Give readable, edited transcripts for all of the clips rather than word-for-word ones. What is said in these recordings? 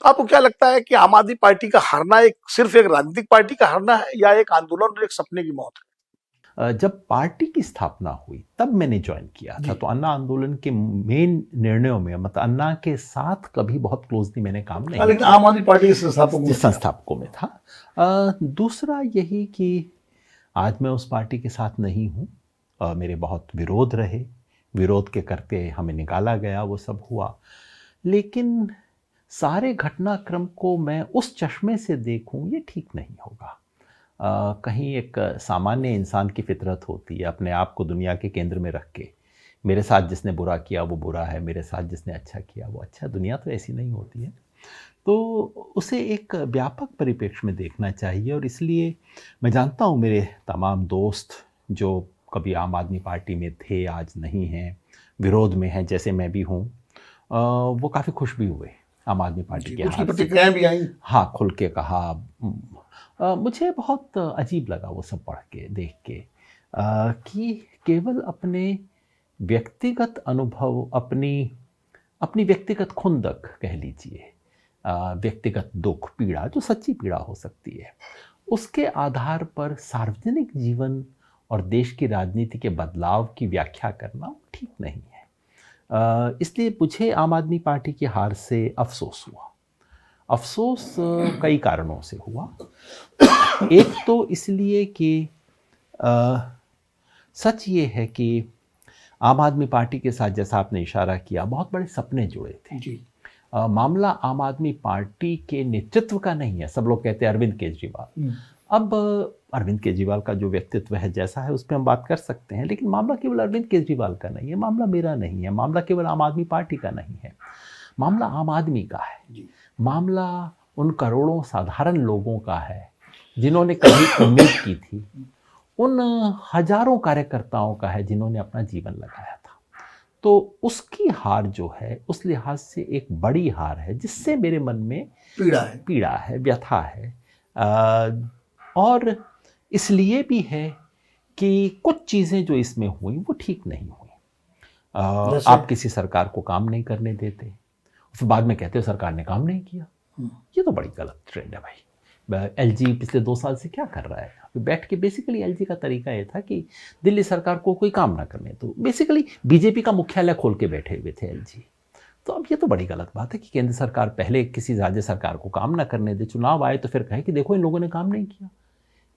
तो आपको क्या लगता है कि आम आदमी पार्टी का हारना सिर्फ एक राजनीतिक पार्टी का हारना है या एक आंदोलन और एक सपने की मौत है? जब पार्टी की स्थापना हुई तब मैंने ज्वाइन किया था, जी। तो अन्ना आंदोलन के मेन निर्णयों में मतलब अन्ना के साथ कभी बहुत क्लोजली मैंने काम नहीं लेकिन किया, आम आदमी पार्टी के संस्थापकों में था। दूसरा यही कि आज मैं उस पार्टी के साथ नहीं हूँ। मेरे बहुत विरोध रहे, विरोध के करके हमें निकाला गया, वो सब हुआ। लेकिन सारे घटनाक्रम को मैं उस चश्मे से देखूं, ये ठीक नहीं होगा। कहीं एक सामान्य इंसान की फितरत होती है अपने आप को दुनिया के केंद्र में रख के, मेरे साथ जिसने बुरा किया वो बुरा है, मेरे साथ जिसने अच्छा किया वो अच्छा। दुनिया तो ऐसी नहीं होती है, तो उसे एक व्यापक परिप्रेक्ष्य में देखना चाहिए। और इसलिए मैं जानता हूँ मेरे तमाम दोस्त जो कभी आम आदमी पार्टी में थे, आज नहीं हैं, विरोध में हैं, जैसे मैं भी हूँ, वो काफ़ी खुश भी हुए आम आदमी पार्टी के हार से। प्रतिक्रियाएं भी आई। हाँ, खुल के कहा। मुझे बहुत अजीब लगा वो सब पढ़ के, देख के, कि केवल अपने व्यक्तिगत अनुभव, अपनी व्यक्तिगत खुंदक कह लीजिए, व्यक्तिगत दुख, पीड़ा जो सच्ची पीड़ा हो सकती है, उसके आधार पर सार्वजनिक जीवन और देश की राजनीति के बदलाव की व्याख्या करना ठीक नहीं है। इसलिए मुझे आम आदमी पार्टी की हार से अफसोस हुआ। अफसोस कई कारणों से हुआ। एक तो इसलिए कि सच ये है कि आम आदमी पार्टी के साथ, जैसा आपने इशारा किया, बहुत बड़े सपने जुड़े थे जी। मामला आम आदमी पार्टी के नेतृत्व का नहीं है। सब लोग कहते हैं अरविंद केजरीवाल। अब अरविंद केजरीवाल का जो व्यक्तित्व है, जैसा है, उस पर हम बात कर सकते हैं, लेकिन मामला केवल अरविंद केजरीवाल का नहीं है, मामला मेरा नहीं है, मामला केवल आम आदमी पार्टी का नहीं है, मामला आम आदमी का है जी। मामला उन करोड़ों साधारण लोगों का है जिन्होंने कभी उम्मीद की थी, उन हजारों कार्यकर्ताओं का है जिन्होंने अपना जीवन लगाया था। तो उसकी हार जो है, उस लिहाज से एक बड़ी हार है, जिससे मेरे मन में पीड़ा है, व्यथा है। और इसलिए भी है कि कुछ चीज़ें जो इसमें हुई वो ठीक नहीं हुई। आप किसी सरकार को काम नहीं करने देते, फिर बाद में कहते हो सरकार ने काम नहीं किया। ये तो बड़ी गलत ट्रेंड है भाई। एलजी पिछले 2 साल से क्या कर रहा है? बैठ के बेसिकली एलजी का तरीका ये था कि दिल्ली सरकार को कोई काम ना करने, तो बेसिकली बीजेपी का मुख्यालय खोल के बैठे हुए थे एलजी। तो अब ये तो बड़ी गलत बात है कि केंद्र सरकार पहले किसी राज्य सरकार को काम ना करने दे, चुनाव आए तो फिर कहे कि देखो इन लोगों ने काम नहीं किया।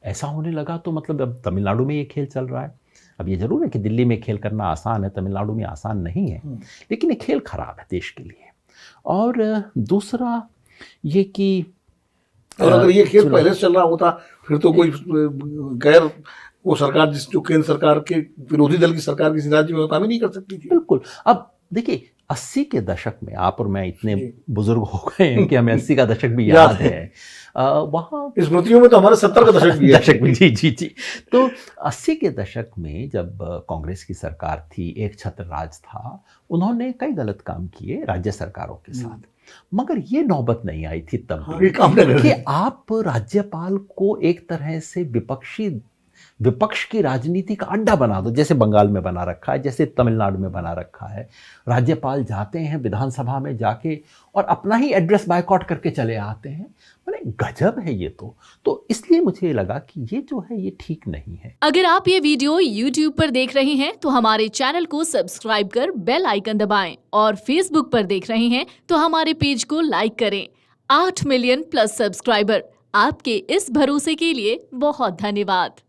ऐसा होने लगा तो मतलब अब तमिलनाडु में ये खेल चल रहा है। अब ये जरूर है कि दिल्ली में खेल करना आसान है, तमिलनाडु में आसान नहीं है, लेकिन ये खेल खराब है देश के लिए। और दूसरा ये कि और अगर ये खेल पहले से चल रहा होता फिर तो कोई गैर वो सरकार जो केंद्र सरकार के विरोधी दल की सरकार किसी राज्य में काम ही नहीं कर सकती थी। बिल्कुल। अब देखिए 80 के दशक में आप और मैं इतने बुजुर्ग हो गए हैं कि हमें 80 का दशक भी याद है। वहाँ स्मृतियों में तो हमारे 70 का दशक भी है। दशक भी, जी। तो 80 के दशक में जब कांग्रेस की सरकार थी, एक छत्र राज था, उन्होंने कई गलत काम किए राज्य सरकारों के साथ, मगर ये नौबत नहीं आई थी तब कि आप राज्यपाल को एक तरह से विपक्ष की राजनीति का अड्डा बना दो, जैसे बंगाल में बना रखा है, जैसे तमिलनाडु में बना रखा है। राज्यपाल जाते हैं विधानसभा में जाके और अपना ही एड्रेस बायकॉट करके चले आते हैं। मैंने गजब है ये तो इसलिए मुझे लगा कि ये जो है ये ठीक नहीं है। अगर आप ये वीडियो YouTube पर देख रहे हैं तो हमारे चैनल को सब्सक्राइब कर बेल आइकन दबाएं, और Facebook पर देख रहे हैं तो हमारे पेज को लाइक करें। 8 मिलियन प्लस सब्सक्राइबर, आपके इस भरोसे के लिए बहुत धन्यवाद।